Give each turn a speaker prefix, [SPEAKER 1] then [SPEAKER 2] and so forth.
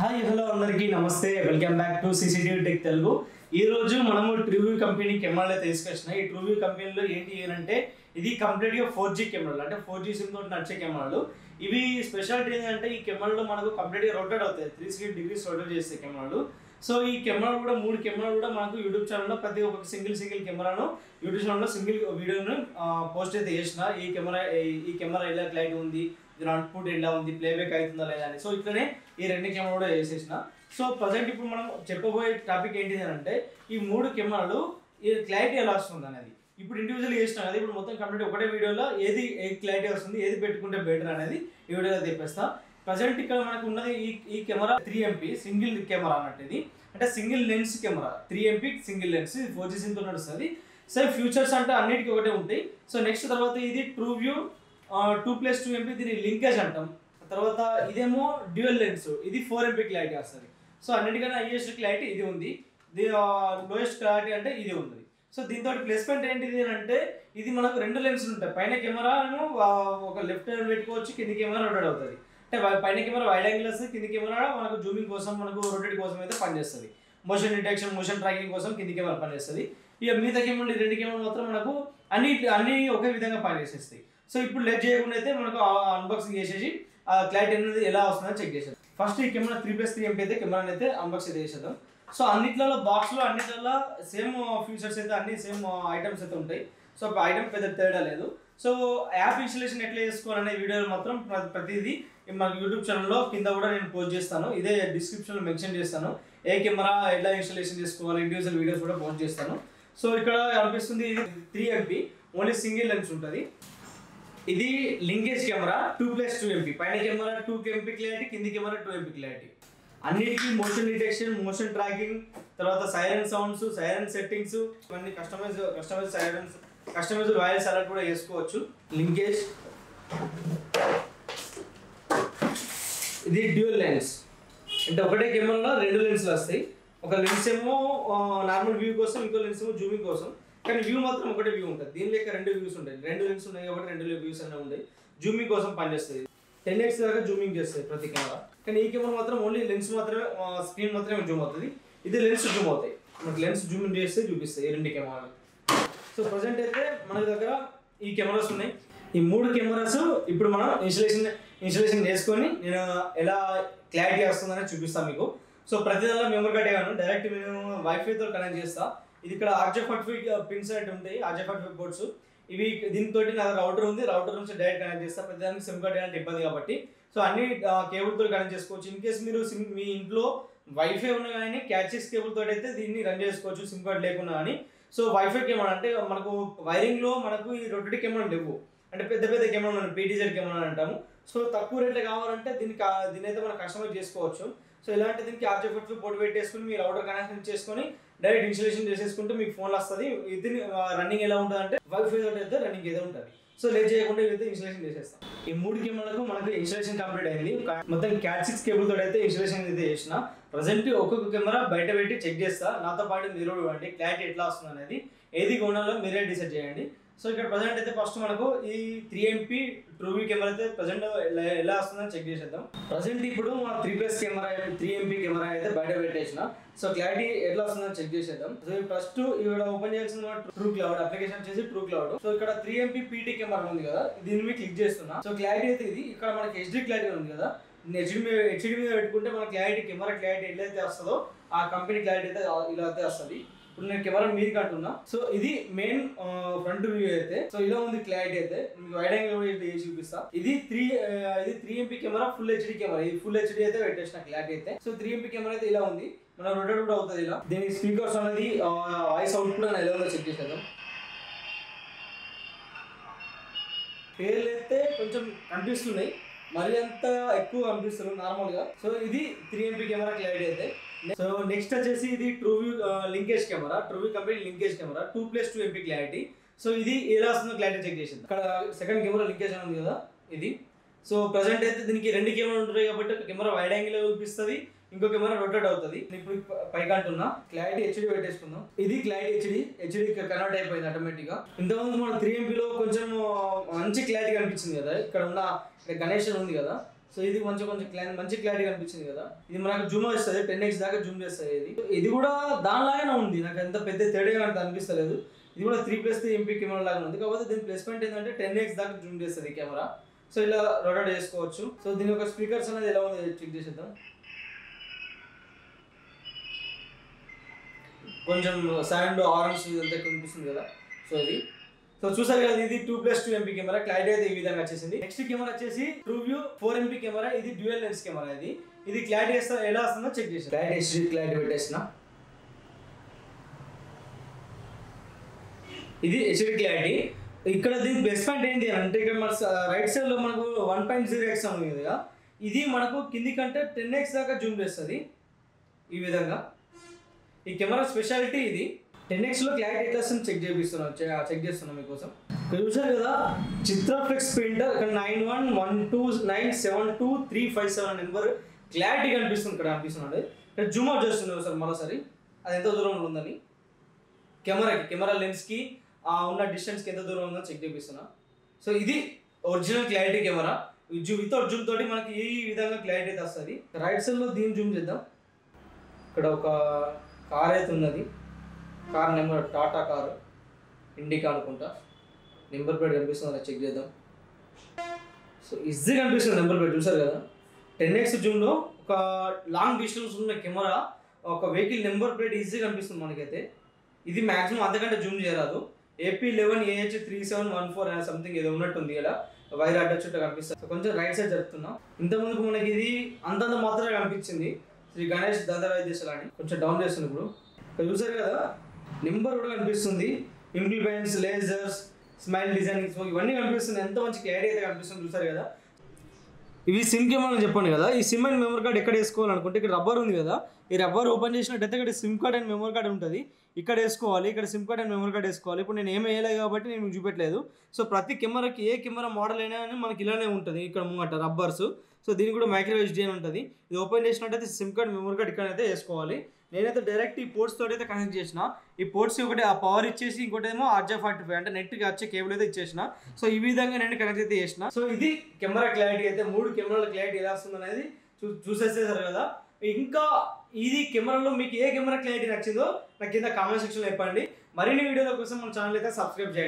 [SPEAKER 1] Hi hello అందరికీ నమస్తే welcome back to CCTV tech Telugu. ఈ రోజు మనము ట్రూవ్యూ కంపెనీ కెమెరాలు అయితే తీసుకొచ్చినాం. ఈ ట్రూవ్యూ కంపెనీలో ఏంటి అంటే ఇది కంప్లీట్గా 4G కెమెరాలు, అంటే 4G సిమ్ తోటి నడిచే కెమెరాలు. ఇవి స్పెషాలిటీ ఏంటంటే ఈ కెమెరాలో మనకు కంప్లీట్గా రొటేట్ అవుతాయి, 360 degrees రొటేట్ చేస్తాయి కెమెరాలు. సో ఈ కెమెరాలు కూడా 3 కెమెరాలు కూడా మనకు యూట్యూబ్ ఛానల్లో ప్రతి ఒక్క సింగిల్ కెమెరాను యూట్యూబ్ ఛానల్లో సింగిల్ వీడియోను పోస్ట్ అయితే చేసిన. ఈ కెమెరా ఎలా క్లారిటీ ఉంది, దీని అవుట్పుట్ ఎలా ఉంది, ప్లేబ్యాక్ అవుతుందా లేదా అని. సో ఇట్లనే ఈ 2 కెమెరా కూడా వేసేసిన. సో ప్రజెంట్ ఇప్పుడు మనం చెప్పబోయే టాపిక్ ఏంటిది అంటే ఈ 3 కెమెరాలు ఈ క్లారిటీ ఎలా వస్తుంది అనేది. ఇప్పుడు ఇండివిజువల్ చేసినా కదా, ఇప్పుడు మొత్తం కంప్లీట్ ఒకటే వీడియోలో ఏది క్లారిటీ వస్తుంది, ఏది పెట్టుకుంటే బెటర్ అనేది ఈ వీడియోలో తెప్పిస్తా. ప్రజెంట్ ఇక్కడ మనకు ఉన్నది ఈ కెమెరా 3MP సింగిల్ కెమెరా అన్నట్టు. ఇది అంటే single lens camera, 3MP single lens, 4G SIM తో నడుస్తుంది. సో ఫ్యూచర్స్ అంటే అన్నిటికీ ఒకటే ఉంటాయి. సో నెక్స్ట్ తర్వాత ఇది ట్రూవ్యూ 2+2MP, దీని లింకేజ్ అంటాం. తర్వాత ఇదేమో డ్యూయల్ లెన్స్, ఇది 4MP క్లారిటీ వస్తుంది. సో అన్నిటికన్నా హైయెస్ట్ క్లారిటీ ఇది ఉంది, లోయెస్ట్ క్లారిటీ అంటే ఇది ఉంది. సో దీంతో ప్లస్ పాయింట్ ఏంటిది అంటే ఇది మనకు 2 లెన్సులు ఉంటాయి. పైన కెమెరా ఒక లెఫ్ట్ హ్యాండ్ పెట్టుకోవచ్చు, కింది కెమెరా రొటేట్ అవుతుంది. అంటే పైన కెమెరా వైడ్ యాంగిల్ వస్తుంది, కింది కెమెరా మనకు జూమింగ్ కోసం, మనకు రొటేట్ కోసం అయితే పనిచేస్తుంది. మోషన్ డిటెక్షన్, మోషన్ ట్రాకింగ్ కోసం కింది కెమెరా పనిచేస్తుంది. ఇక మిగతా కెమెరాలు 2 కెమెరాలు మాత్రం మనకు అన్ని ఒకే విధంగా పనిచేసేస్తాయి. సో ఇప్పుడు లెట్ చేయకుండా అయితే మనకు అన్బాక్సింగ్ చేసేసి క్లారిటీ అనేది ఎలా వస్తుందని చెక్ చేసేది. ఫస్ట్ ఈ కెమెరా 3+3MP అయితే కెమెరాని అయితే అన్బాక్స్ అయితే చేసేద్దాం. సో అన్నిట్లలో బాక్స్లో అన్నిట్లలో సేమ్ ఫీచర్స్ అయితే అన్ని సేమ్ ఐటమ్స్ అయితే ఉంటాయి. సో ఐటమ్ పెద్ద తేడా లేదు. సో యాప్ ఇన్స్టాలేషన్ ఎట్లా చేసుకోవాలనే వీడియోలు మాత్రం ప్రతిదీ మన యూట్యూబ్ ఛానల్లో కింద కూడా నేను పోస్ట్ చేస్తాను. ఇదే డిస్క్రిప్షన్లో మెన్షన్ చేస్తాను. ఏ కెమెరా ఎలా ఇన్స్టాలేషన్ చేసుకోవాలి, ఇండివిజువల్ వీడియోస్ కూడా పోస్ట్ చేస్తాను. సో ఇక్కడ అనిపిస్తుంది ఇది 3MP, ఓన్లీ సింగిల్ లెన్స్ ఉంటుంది. ఇది లింకేజ్ కెమెరా 2+2MP, పైన కెమెరా 2MP క్లారిటీ, కింది కెమెరా 2MP క్లారిటీ. అన్నిటికీ మోషన్ డిటెక్షన్, మోషన్ ట్రాకింగ్, తర్వాత సైరన్ సౌండ్స్, సైరన్ సెట్టింగ్స్, ఇవన్నీ కస్టమైజ్ వాయిస్ అలర్ట్ కూడా చేసుకోవచ్చు. లింకేజ్ ఇది డ్యూయల్ లెన్స్, అంటే ఒకటే కెమెరాలో 2 లెన్స్లు వస్తాయి. ఒక లెన్స్ ఏమో నార్మల్ వ్యూ కోసం, ఇంకో లెన్స్ ఏమో జూమింగ్ కోసం. కానీ వ్యూ మాత్రం ఒకటే వ్యూ ఉంటుంది. దీని లెక్క 2 వ్యూస్ ఉంటాయి. 2 లెన్స్ ఉన్నాయి కాబట్టి 2 వ్యూస్ అనే ఉంటాయి. జూమింగ్ కోసం పనిచేస్తుంది. 10x దాకా జూమింగ్ చేస్తుంది ప్రతి కెమెరా. కానీ ఈ కెమెరా మాత్రం ఓన్లీ లెన్స్ మాత్రమే, స్క్రీన్ మాత్రమే జూమ్ అవుతుంది. ఇది లెన్స్ జూమ్ అవుతాయి. మనకి లెన్స్ జూమ్ చేస్తే చూపిస్తాయి ఈ 2 కెమెరాలు. సో ప్రజెంట్ అయితే మన దగ్గర ఈ కెమెరాస్ ఉన్నాయి. ఈ 3 కెమెరాస్ ఇప్పుడు మనం ఇన్స్టాలేషన్ చేసుకొని నేను ఎలా క్లారిటీ వస్తుందని చూపిస్తాను మీకు. సో ప్రతి దానిలో మెమరీ కార్డ్ ఇవ్వను, డైరెక్ట్ నేను వైఫైతో కనెక్ట్ చేస్తాను. ఇది ఇక్కడ RJ45 పిన్స్ అయితే ఉంటాయి, RJ45 పోర్ట్స్. ఇవి దీంతో నా రౌటర్ ఉంది, రౌటర్ నుంచి డైరెక్ట్ కనెక్ట్ చేస్తా. ప్రతి దానికి సిమ్ కార్డ్ అంటే ఇబ్బంది కాబట్టి సో అన్ని కేబుల్తో కనెక్ట్ చేసుకోవచ్చు. ఇన్ కేసు మీరు మీ ఇంట్లో వైఫై ఉన్నా కానీ క్యాచెస్ కేబుల్ తోటి అయితే దీన్ని రన్ చేసుకోవచ్చు, సిమ్ కార్డ్ లేకున్నా కానీ. సో వైఫై కెమెరా అంటే మనకు వైరింగ్లో మనకు ఈ రొటేటివ్ కెమెరా లేవు, అంటే పెద్ద కెమెరా PTZ కెమెరా అంటాము. సో తక్కువ రేట్లో కావాలంటే దీన్ని అయితే మనం కస్టమైజ్ చేసుకోవచ్చు. సో ఇలాంటి దీనికి RJ45 పోర్ట్ పెట్టేసుకుని మీ రౌటర్ కనెక్షన్ చేసుకొని డైరెక్ట్ ఇన్స్టాలేషన్ చేసేసుకుంటే మీకు ఫోన్లో వస్తుంది. ఇది రన్నింగ్ ఎలా ఉంటుంది అంటే వైఫై తోటి అయితే రన్నింగ్ అయితే ఉంటుంది. సో లేట్ చేయకుండా ఇదైతే ఇన్స్టాలేషన్ చేసేస్తాం. ఈ 3 కెమెరాలకు మనకు ఇన్స్టాలేషన్ కంప్లీట్ అయింది. మొత్తం Cat6 కేబుల్ తోటి అయితే ఇన్స్టాలేషన్ అయితే చేసిన. ప్రజెంట్ ఒక్కొక్క కెమెరా బయట పెట్టి చెక్ చేస్తా. నాతో పాటు మీరు ఇవ్వండి క్లారిటీ ఎట్లా వస్తుంది అనేది, ఏది కొనాలో మీరే డిసైడ్ చేయండి. సో ఇక్కడ ప్రజెంట్ అయితే ఫస్ట్ మనకు ఈ 3MP ట్రూవ్యూ కెమెరా అయితే ప్రజెంట్ ఎలా వస్తుందని చెక్ చేసేద్దాం. ప్రజెంట్ ఇప్పుడు మన 3MP కెమెరా అయితే బయట పెట్టేసిన. సో క్లారిటీ ఎట్లా వస్తుందని చెక్ చేసేద్దాం. సో ఫస్ట్ ఇక్కడ ఓపెన్ చేయాల్సిన ట్రూ క్లౌడ్ అప్లికేషన్ వచ్చేసి ట్రూ క్లౌడ్. సో ఇక్కడ 3MP PT కెమెరా ఉంది కదా, దీని మీద క్లిక్ చేస్తున్నా. సో క్లారిటీ అయితే ఇది ఇక్కడ మనకి HD క్లారిటీ ఉంది కదా, హెచ్డి మీద పెట్టుకుంటే మన క్లారిటీ కెమెరా క్లారిటీ ఎట్లయితే వస్తుందో ఆ కంపెనీ క్లారిటీ అయితే ఇలా అయితే వస్తుంది. ఇప్పుడు నేను కెమెరా మీదకి అంటున్నా. సో ఇది మెయిన్ ఫ్రంట్ వ్యూ అయితే. సో ఇలా ఉంది క్లారిటీ అయితే. మీకు వైడ్ యాంగిల్ చేసి చూపిస్తా. ఇది 3MP camera full HD camera. ఇది ఫుల్ HD అయితే పెట్టేసిన క్లారిటీ అయితే. సో 3MP కెమెరా అయితే ఇలా ఉంది. మన రొటేట్ కూడా అవుతుంది ఇలా. దీని స్పీకర్స్ అనేది వాయిస్ అవుట్పుట్ అని ఎలా ఉందో చెక్ చేసేద్దాం. పేర్లు అయితే కొంచెం కనిపిస్తున్నాయి, మరి అంత ఎక్కువ అనిపిస్తుంది నార్మల్గా. సో ఇది 3MP కెమెరా క్లారిటీ అయితే. సో నెక్స్ట్ వచ్చేసి ఇది Trueview linkage camera, Trueview company linkage camera 2+2MP clarity. So ఇది ఎలా వస్తుందో క్లారిటీ చెక్ చేసింది. ఇక్కడ సెకండ్ కెమెరా లింకేజ్ అని ఉంది కదా ఇది. సో ప్రజెంట్ అయితే దీనికి 2 కెమెరాలు ఉంటాయి కాబట్టి ఒక కెమెరా వైడ్ యాంగిల్ చూపిస్తుంది, ఇంకో కెమెరా రొటేట్ అవుతుంది. ఇప్పుడు పైకి అంటున్నా క్లారిటీ HD పెట్టేసుకుందాం. ఇది క్లారిటీ హెచ్డి కన్వర్ట్ అయిపోయింది ఆటోమేటిక్ గా. ఇంతకుముందు మన 3MP లో కొంచెం మంచి క్లారిటీ కనిపించింది కదా, ఇక్కడ ఉన్న గణేష్ ఉంది కదా, సో ఇది కొంచెం మంచి క్లారిటీ కనిపించింది కదా. ఇది మనకు జూమ్ వస్తుంది, 10x దాకా జూమ్ చేస్తుంది. ఇది కూడా దానిలాగానే ఉంది, నాకు ఎంత పెద్ద తేడా అంటే అనిపిస్తలేదు. ఇది కూడా 3+3 MP కెమెరా లాగా ఉంది, కాకపోతే దీని ప్లేస్మెంట్ ఏంటంటే 10x దాకా జూమ్ చేస్తుంది కెమెరా. సో ఇలా రొటేట్ చేసుకోవచ్చు. సో దీని యొక్క స్పీకర్స్ అనేది ఎలా ఉంది చెక్ చేసేద్దాం. కొంచెం సౌండ్ ఆరెంజ్ ఇదంతా కనిపిస్తుంది కదా. సో చూసారు కదా, ఇది 2+2 MP కెమెరా. క్లారిటీ అయితే ఈ విధంగా వచ్చేసింది. నెక్స్ట్ కెమెరా వచ్చేసి TrueView 4 MP కెమెరా. ఇది డ్యూయల్ లెన్స్ కెమెరా. ఇది క్లారిటీ ఎలా వస్తుందో చెక్ చేసి క్లారిటీ పెట్టేసిన. ఇది HD క్లారిటీ. ఇక్కడ దీని ప్లస్ పాయింట్ ఏంటి అంటే, ఇక్కడ మన రైట్ సైడ్ లో మనకు 1.0x ఉంది కదా, ఇది మనకు కింది కంటే 10x దాకా జూమ్ చేస్తుంది ఈ విధంగా. ఈ కెమెరా స్పెషాలిటీ ఇది. 10x లో క్లారిటీ ఎట్లా వస్తుంది చెక్ చేస్తున్నాం మీకోసం. ఇక్కడ చూసారు కదా, చిత్రఫ్లెక్స్ ప్రింటర్. ఇక్కడ 9112972357 నెంబర్ క్లారిటీ కనిపిస్తుంది. ఇక్కడ కనిపిస్తున్నాడు. ఇక్కడ జూమ్ అవుట్ చేస్తున్నాడు సార్ మరోసారి, అది ఎంత దూరంలో ఉందని. కెమెరా లెన్స్కి ఉన్న డిస్టెన్స్కి ఎంత దూరం ఉందో చెక్ చేపిస్తున్నా. సో ఇది original clarity camera. Without Zoom తోటి మనకి ఈ విధంగా క్లారిటీ అయితే వస్తుంది. రైట్ సైడ్లో దీన్ని జూమ్ చేద్దాం. ఇక్కడ ఒక కార్ అయితే ఉన్నది. Car number Tata car, indica అనుకుంటా. నెంబర్ ప్లేట్ కనిపిస్తుంది, చెక్ చేద్దాం. సో ఈజీగా కనిపిస్తుంది నెంబర్ ప్లేట్, చూసారు కదా. 10x జూమ్లో ఒక లాంగ్ డిస్టెన్స్ ఉన్న కెమెరా, ఒక వెహికల్ నెంబర్ ప్లేట్ ఈజీగా కనిపిస్తుంది మనకైతే. ఇది మ్యాక్సిమం అంతకంటే జూమ్ చేయరాదు. AP11AH3714 సంథింగ్ ఏదో ఉన్నట్టుంది ఇక్కడ, వైర్ అడ్డ చుట్టూ కనిపిస్తుంది. కొంచెం రైట్ సైడ్ జరుపుతున్నా. ఇంతకుముందుకు మనకి ఇది అంతంత మాత్రమే కనిపించింది, శ్రీ గణేష్ దంత వైద్యశాల అని. కొంచెం డౌన్ చేస్తుంది. ఇప్పుడు చూసారు కదా, నెంబర్ కూడా కనిపిస్తుంది, ఇంప్లిమెంట్స్, లేజర్స్, స్మైల్ డిజైనింగ్, ఇవన్నీ కనిపిస్తుంది. ఎంత మంచి క్లారిటీ అయితే కనిపిస్తుంది, చూసారు కదా. ఇవి సిమ్ కెమెరా అని చెప్పాను కదా. ఈ సిమ్ అండ్ మెమరీ కార్డ్ ఎక్కడ వేసుకోవాలనుకుంటే, ఇక్కడ రబ్బర్ ఉంది కదా, ఈ రబ్బర్ ఓపెన్ చేసినట్టయితే ఇక్కడ SIM card and memory card ఉంటుంది. ఇక్కడ వేసుకోవాలి, ఇక్కడ SIM card and memory card వేసుకోవాలి. ఇప్పుడు నేను ఏం వేయలేదు కాబట్టి నేను మీకు చూపెట్టలేదు. సో ప్రతి కెమెరాకి ఏ కెమెరా మోడల్ అయినా మనకి ఇలానే ఉంటుంది. ఇక్కడ ముంగట రబ్బర్స్. సో దీనికి కూడా మైక్రో SD అని ఉంటుంది. ఇది ఓపెన్ చేసినట్టయితే సిమ్ కార్డ్ మెమరీ కార్డ్ ఇక్కడైతే వేసుకోవాలి. నేనైతే డైరెక్ట్ ఈ పోర్ట్స్ తోటి అయితే కనెక్ట్ చేసిన. ఈ పోర్ట్స్ ఒకటి ఆ పవర్ ఇచ్చేసి, ఇంకోటి ఏమో RJ45 అంటే నెట్కి వచ్చే కేబుల్ అయితే ఇచ్చేసిన. సో ఈ విధంగా నేను కనెక్ట్ అయితే చేసిన. సో ఇది కెమెరా క్లారిటీ అయితే. 3 కెమెరాల క్లారిటీ ఎలా వస్తుంది అనేది చూసేసేసారు కదా. ఇంకా ఇది కెమెరాలో మీకు ఏ కెమెరా క్లారిటీ నచ్చిందో నాకు కింద కామెంట్ సెక్షన్లో చెప్పండి. మరిన్ని వీడియోల కోసం మన ఛానల్ అయితే సబ్స్క్రైబ్ చేయండి.